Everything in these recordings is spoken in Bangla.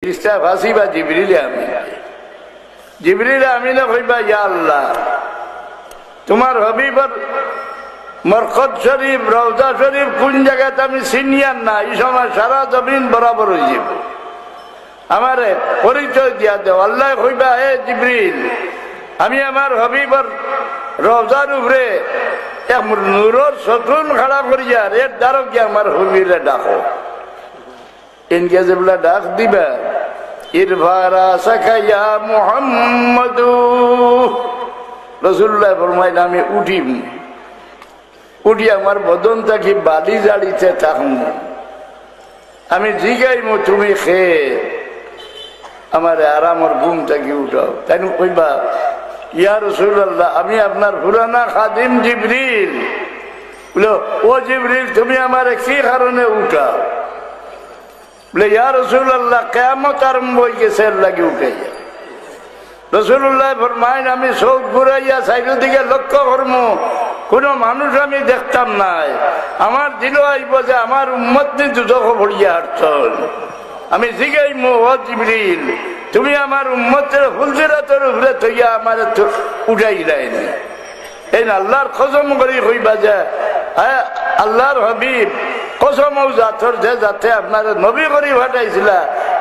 ফেরেশতা ফাসিবা জিবরিল আমিন। জিবরিল আমিনে কইবা ইয়া আল্লাহ তোমার হাবিবের মরকত শরীফ রওজা শরীফ কোন জায়গাতে আমি সিনিয়র না, এই সময় সারা জমিন বরাবর হয়ে যাব, আমারে পরিচয় দিয়া দেও। আল্লাহ কইবা হে জিবরিল আমি আমার হাবিবের রওজার উপরে এক নূরের সতুন খাড়া করিয়া এর দ্বারা গিয়ে আমার হাবিবে ডাকো। ইনকে যেগুলা ডাক দিবা ইরফারা সাকাইয়া মুহাম্মাদু, রাসূলুল্লাহ ফরমাইল আমি উঠি আমার বদন থাকি বালি জাড়িতে থাকুন, আমি জিগাইমু তুমি খেয়ে আমার আরামর ঘুম থাকি উঠাও। তাই কইবা ইয়া রাসূলুল্লাহ আমি আপনার পুরানা খাদিম জিবরিল। বলো ও জিবরিল তুমি আমার কি কারণে উঠাও? বলে ইয়া রাসূলুল্লাহ কিয়ামত আরম্ভ হয়ে গেছে লাগি উঠাইয়া। রাসূলুল্লাহ ফরমাইন আমি চোখ ঘুরাইয়া চারিদিকে লক্ষ্য করবো কোন মানুষ আমি দেখতাম নাই, আমার দিল আইব যে আমার উম্মত নি দুজখ ভরিয়া হাঁটছল। আমি জিগাইমু ও জিবরিল তুমি আমার উম্মতের হুলজিরাতের উপরে থইয়া আমার উঠাইলেন। এই আল্লাহর কসম করি কইবা যে আল্লাহর হাবিব কসম জাতর যে যাতে আপনার নবী করি পাঠাইছিল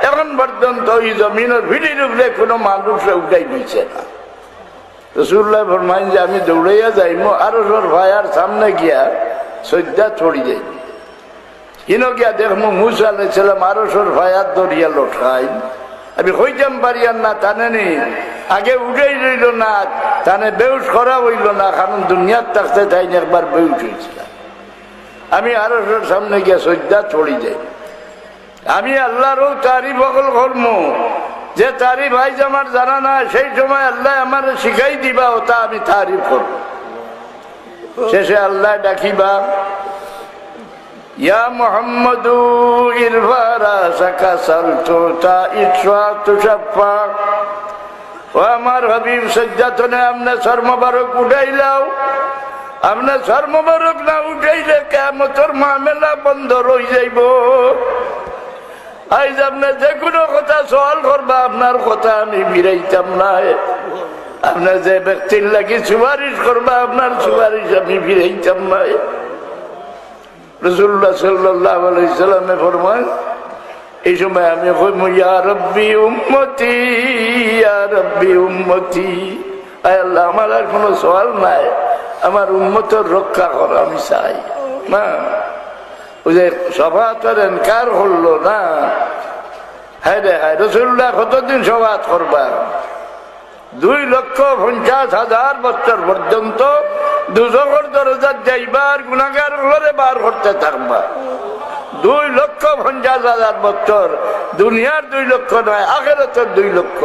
এখন পর্যন্ত এই জমিনের ভিড়ির উপরে কোনো মানুষ উঠাই দিচ্ছে না। রাসূলুল্লাহ ফরমাইন যে আমি দৌড়াইয়া যাইমু আরশের ভায়ার সামনে গিয়া সজ্জা ছড়ি যাই, ইনো গিয়া দেখমু মুসা আলাইহিস সালাম আরশের ভায়ার দরিয়া লটকাই। আমি কইতাম পারিয়ান না টানে নি আগে উঠেই রইল না, টানে বেউস করা হইল না, কারণ দুনিয়ার থাকতে তাই একবার বেউস হয়েছিল। আমি আরশের সামনে গিয়া সজ্জা ছড়ি যাই। আমি আল্লাহরও তারিফ বকল করমু যে তারিফ আইজ আমার জানা না, সেই সময় আল্লাহ আমার শিখাই দিবা ওটা আমি তারিফ করব। শেষে আল্লাহ ডাকিবা ইয়া মুহাম্মাদু ইরফা রাসাকা সালতুতা ইতরা তুশাফা। ও আমার হাবিব সজ্জাতনে আমনে সর মোবারক উঠাইলাও, আপনি সর মোবারক না উঠাইলে কিয়ামতের মামলা বন্ধ রই যাইব। আইজ আপনি যে কোনো কথা সওয়াল করবা আপনার কথা আমি ফিরাইতাম না, আপনি যে ব্যক্তির লাগি সুপারিশ করবা আপনার সুপারিশ আমি ফিরাইতাম না। রাসূলুল্লাহ সাল্লাল্লাহু আলাইহি সাল্লামে ফরমান এই সময় আমি কইমু ইয়া রাব্বি উম্মতি ইয়া রাব্বি উম্মতি। আয় আল্লাহ আমার আর কোনো সওয়াল নাই, আমার উম্মতের রক্ষা কর আমি চাই না। ওই যে সভাতের এনকার করলো না, হ্যাঁ রে হ্যাঁ রাসূলুল্লাহ কতদিন সভাত করবা? 2,50,000 বছর পর্যন্ত দুজকের দরজা যাইবার গুনাহগার ঘরে বার করতে থাকবা। 2,50,000 বছর, দুনিয়ার 2 লক্ষ নয়, আখিরাতের 2 লক্ষ।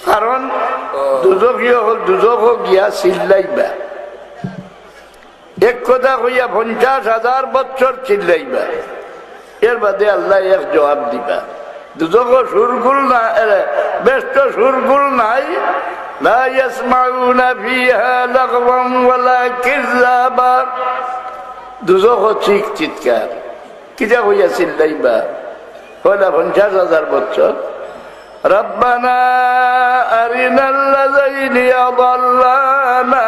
কারণ দুজক গিয়া চিল্লাইবা, এক কথা কইয়া 50,000 বছর চিল্লাইবা, এর বাদে আল্লাহ এক জবাব দিবা। দুজক সুরগুল না ব্যস্ত সুরগুল নাই, লা ইয়াসমাউনা ফিহা লাগওয়ান ওয়ালা কিযাবা। দুজক চিৎকার কিটা কইয়া চিল্লাইবা কইলা 50,000 বছর রব্বানা আরিনাল্লাযাইনি আযাল্লানা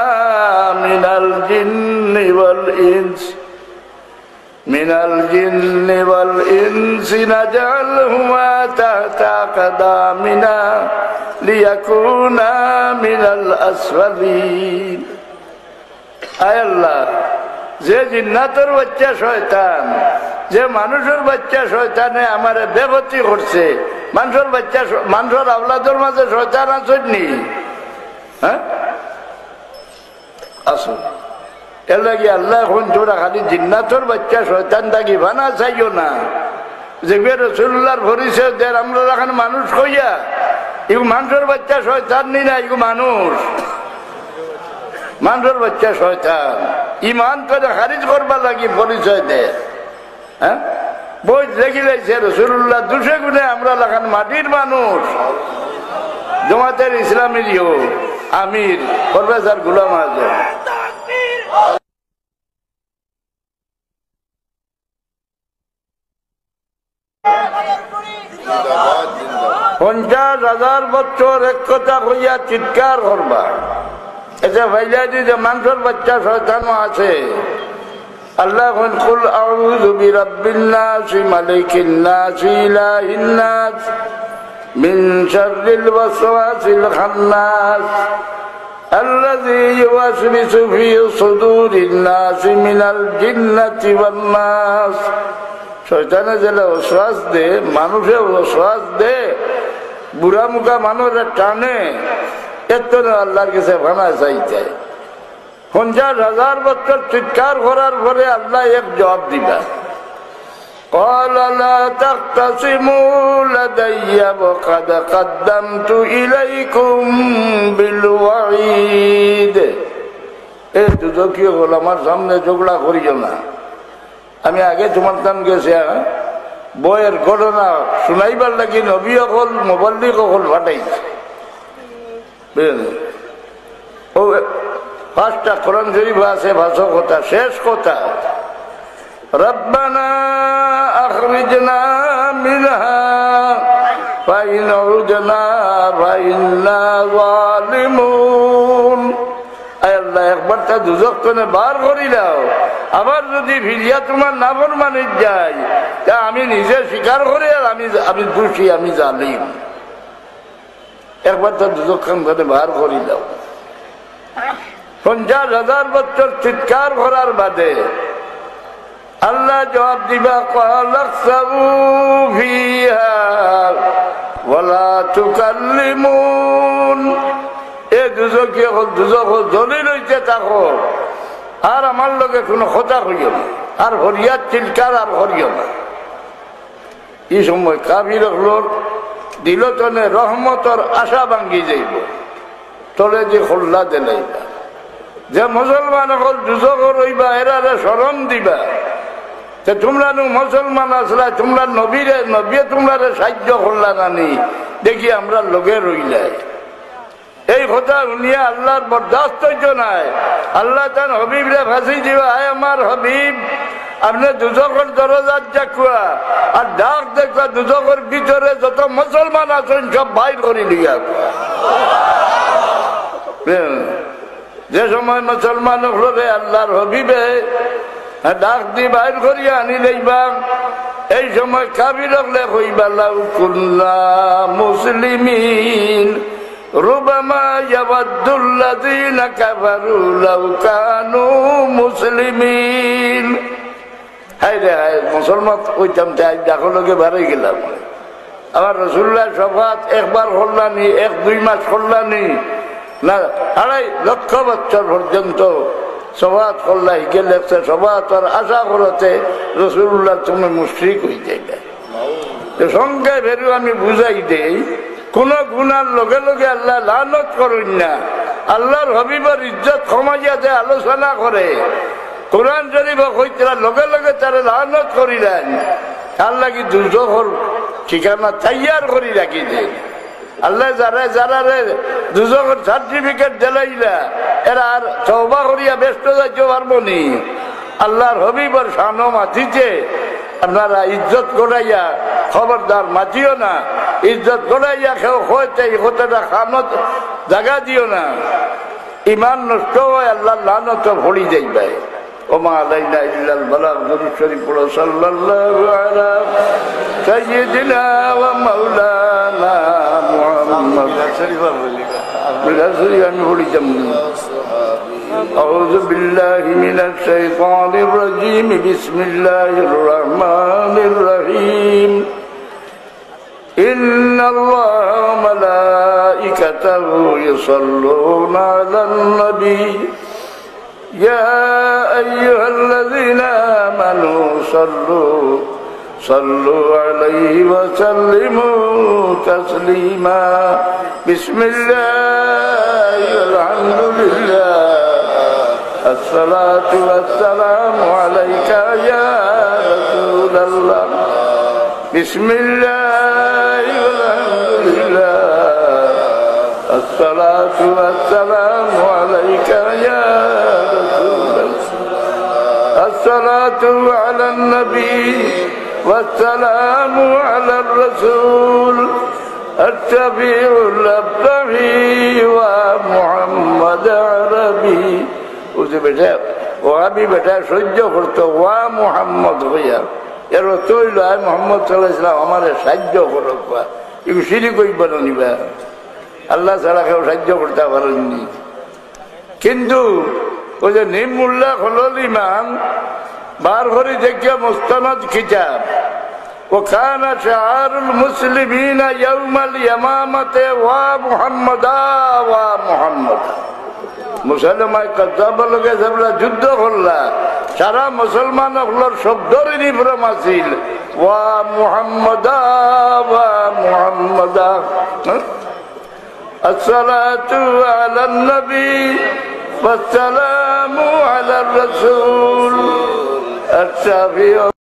মিনাল জিন্নি ওয়াল ইনসি নাজআলহুমা তাহতা আকদামিনা লিয়াকুনা মিনাল আসফালিন। আয় আল্লাহ যে জিন্নাতের বাচ্চা শয়তান, যে মানুষের বাচ্চা শয়তানে আমারে বেগতি করছে, মানুষের আওলাদের মাঝে শয়তান আসেননি? হ্যাঁ আসো। এর লাগে আল্লাহ এখন তোরা খালি জিন্নাতের বাচ্চা শয়তান থাকি বানা চাইও না। যে রাসূলুল্লাহর পরিচয় দেয় আমরা এখন মানুষ কইয়া এগু মানুষের বাচ্চা শয়তান নি না, এগু মানুষের বাচ্চা শয়তান। ইমান করে খারিজ করবার লাগি পরিচয় দেয়। হ্যাঁ বই দেখি লাইছে রাসূলুল্লাহ 200 গুণে আমরা লাগান মাটির মানুষ। জামাতের ইসলামের আমির প্রফেসর গোলাম আজম 50,000 বছর এক কথা হইয়া চিৎকার করবা। এটা ভাইলা যে মানুষের বাচ্চা শয়তানও আছে। আল্লাহ কুল আউযু বিরাব্বিন নাস মালিকিন নাস ইলাহিন নাস মিন শাররিল ওয়াসওয়াসিল খান্নাস الذي يوسوس في صدور الناس من الجنة والناس। শয়তানে যেটা ওয়াসওয়াস দে, মানুষে ওয়াসওয়াস দে, বুড়া মুখা মানুষের টানে, এত আল্লাহর কাছে ভানা চাইতে। 50,000 বছর চিৎকার করার পরে আল্লাহ এক জবাব দিবা। قال لا تختصموا لدي وقد قدمت إليكم بالوعيد। এই দুজকি হল আমার সামনে ঝগড়া করিও না। আমি আগে তোমার নাম গেছে বইয়ের ঘটনা শুনাইবার লাগি নবী হল মুবাল্লিগ হল পাঠাইছে। ও 5টা কোরআন শরীফ আছে ভাষা কথা, শেষ কথা ربنا أخرجنا منها فإن عدنا فإنا ظالمون। আল্লাহ একবার তা দুজক থেকে বার করি দাও, আবার যদি ফিরিয়া তোমার নাফরমানি যায় তা আমি নিজে স্বীকার করি আর আমি দোষী, আমি জালিম। একবার তা দুজক থেকে বার করি দাও। 50,000 বছর চিৎকার করার বাদে আল্লাহ জবাব দিবা ক্বালাকসাবু ফিহা ওয়ালা তুকাল্লিমুন। এ দুজকে দুজক জ্বলি রইতে থাকো আর আমার লগে কোনো কথা হইও না, আর হরিয়ার চিৎকার আর হরিও না। এই সময় কাফির হলোর দিল তনে রহমতর আশা ভাঙ্গি যাইব, তলে যে খোল্লা দিলাইবা। যে মুসলমান হল দুজক রইবা এরারে শরণ দিবা, তোমরা মুসলমান আসলা, তোমরা নবীরে তোমরা সাহায্য করলা নানি, দেখি আমরা লোকে রইলাই। এই কথা শুনিয়া আল্লাহর বরদাস্ত নাই। আল্লাহ তার হবিবরে ফাঁসি দিবা, আয় আমার হবিব আপনি দুজকের দরজার যাকুয়া আর ডাক দেখবা দুজকের ভিতরে যত মুসলমান আছেন সব বাইর করে লিয়া। যে সময় মুসলমান হলে আল্লাহর হবিবে ডাক দি বাইর করিয়া আনি লইবা, এই সময় কাফির হলে কইবা লাউ কুন্না মুসলিমিন রুবামা ইয়াওয়াদ্দুল্লাযীনা কাফারু লাউ কানু মুসলিমিন। হায় রে হায়, মুসলমান কইতাম তাই ডাকো লোকে বাড়ি গেলাম। আমার রাসূলুল্লাহ শফাত একবার করলানি, 1-2 মাস করলানি না, 2.5 লক্ষ বছর পর্যন্ত সবাত করলাই গেলে সবাত আর আশা করতে রাসূলুল্লাহ তুমি মুশরিক হয়ে যাইবে। সঙ্গে বেরু আমি বুঝাই দেই, কোন গুনার লগে লগে আল্লাহ লানত করেন না। আল্লাহর হবিবের ইজ্জত কমাইয়া দেয় আলোচনা করে, কোরআন শরীফ কইতরা লগে লগে তারা লানত করিলেন। আল্লাহ কি দুজখর ঠিকানা তৈয়ার করি রাখি দেয়। আল্লাহ যারা দুজকের সার্টিফিকেট দিলাইলা এরা আর তওবা করিয়া ব্যস্ত যাইতে পারবো নি। আল্লাহর হবিবর শানো মাতিছে, আপনারা ইজ্জত করাইয়া খবরদার মাতিও না, ইজ্জত করাইয়া কেউ হইতে হতেটা খানত জায়গা দিও না। ইমান নষ্ট হয় আল্লাহর লানত ভরি যাইবে। ওমা আলাইনা ইল্লাল বালাগ। দুরূদ শরীফ পড়ো সাল্লাল্লাহু আলা সাইয়্যিদিনা ওয়া মাওলানা মুহাম্মদ। আমি বলি أعوذ بالله من الشيطان الرجيم بسم الله الرحمن الرحيم إن الله وملائكته يصلون على النبي يا أيها الذين آمنوا صلوا عليه وسلموا تسليما بسم الله والحمد لله الصلاة والسلام عليك يا رسول الله بسم الله والحمد لله الصلاة والسلام عليك يا رسول الله الصلاة على النبي والسلام على الرسول الشفيع الأبتغي ومحمد عربي বুঝতে বেটা ওহাবি বেটা সহ্য করতো ওয়া মুহাম্মদ হইয়া এর তৈল আয় মোহাম্মদ সাল্লাল্লাহু আলাইহি ওয়াসাল্লাম আমারে সাহায্য করুক এগুলো শিরিক কইবা না নিবা আল্লাহ ছাড়া কেউ সাহায্য করতে পারেননি কিন্তু ওই যে নিমুল্লাহ হলল ইমাম বার করে দেখিয়া মুস্তানাদ কিতাব وكان شعار المسلمين يوم اليمامة ومحمدا ومحمدا মুসলমায় কাযাব লগে যাবলা যুদ্ধ করলা সারা মুসলমান হলর শব্দরই ভ্রম আছিল ওয়া মুহাম্মাদা ওয়া মুহাম্মাদা আসসালাতু আলান নবী ওয়াসসালামু আলার রাসূল আশ-শাফিউ